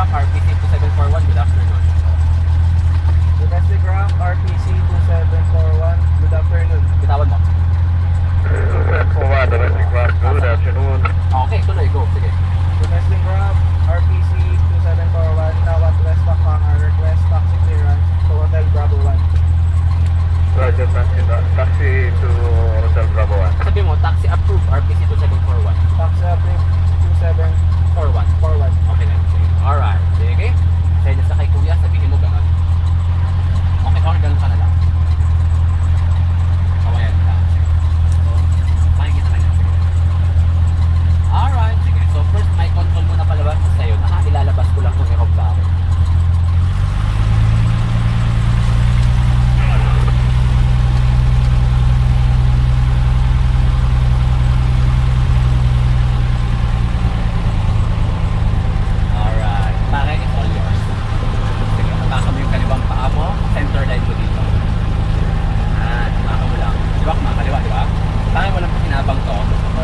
Grab, RPC 2741, good afternoon. Domestic Ram, RPC 2741. Good afternoon. Bitawan mo. Domestic Ram, good afternoon. Okay, tuloy, go. Sige. Domestic Ram, RPC 2741. Now at West Dock Hangar. Request taxi clearance to Hotel Bravo 1. Roger, taxi to Hotel Bravo 1. Sabi mo, taxi approved, RPC 2741. Taxi approved 2741. 41. Okay na. Sige. Alright. Sige. Send sa kay kuya, sabihin mo gano'n. Okay, ganun ka na lang. Kawayan ka. So, makikita ka niya. Sige. Alright. Sige. So, first, may control muna palabas sa'yo. Ilalabas ko lang kung aeroplano. Alright. Pare, it's all yours. Sige, habakan mo yung kalibang paa mo. Center line mo dito. Habakan mo lang. Diba, kumakaliwa, diba? Pare, walang pakinabang to.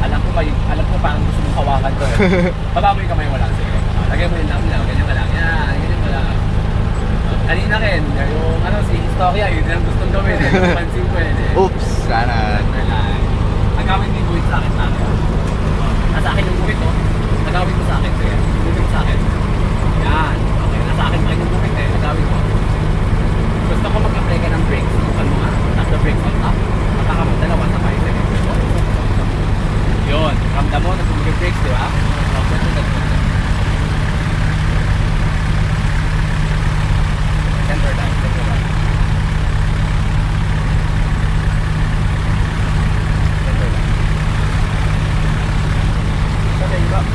Alam ko parang gusto mong hawakan to eh. Baba mo yung kamay mo lang. Sige. Lagay mo yung lang. Ganyan ka lang. Yan. Ganyan mo lang. Kanina rin. Yung si Historia, yun ang gustong gawin. Pansin ko yun eh. Oops, sana. Center line. Agawin mo yung buwit sa akin, pare. Nasa akin yung buwit, oh. Agawin mo sa akin. Sige. Buwit mo sa akin. Yan. Okay. Nasa akin pa yung buwit eh. Agawin mo. Gusto ko mag-apply ka ng brakes. Sukan mo nga. Tap the brakes on top. Mataka mo. Dalawa sa payo. Sige. Yun. Ramdam mo. Nagpumag yung brakes, di ba? Center line. Center line. Center line. Center line.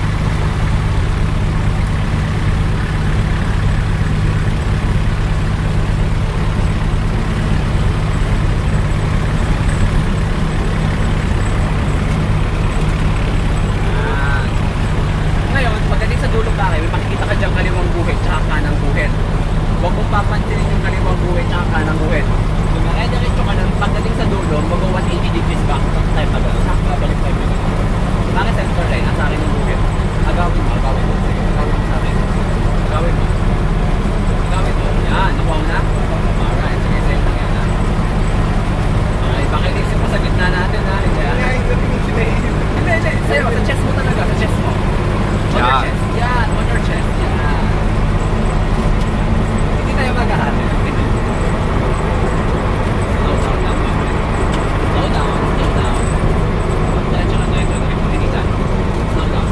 Ngayon, pagdating sa dulo pare, may makikita ka diyang kaliwang guhit tsaka kanang guhit. Huwag mong papansinin yung kaliwang guhit tsaka kanang guhit. Kung nare-diretso ka lang, pagdating sa dulo, mag-180 degrees back. Tayo pa gano'n. Sakto, balik tayo pa gano'n. Bakit center line? Nasa akin yung guhit. Agawin mo, agawin mo. Sige, agawin mo sa akin. Agawin mo. Agawin mo. Yan, nakuha mo na? Alright, sige, same lang yan ha. Okay, baka inisip mo sa gitna natin ha. Hindi. Sa'yo, sa chest mo talaga, sa chest mo. On your Yan. chest. Yan, on your chest. Yan. Hindi tayo maghahati. Slow down. Diretso lang tayo. Tinitan. Slow down.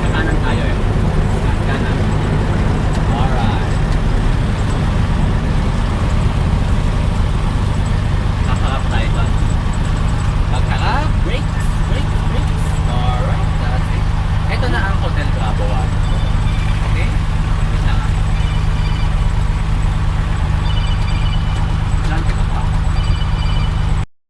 Kakanan tayo eh. Kanan. Alright. Kakarap tayo doon. Pagkarap, brakes. Alright, that's it. Ito na ang Hotel Bravo 1.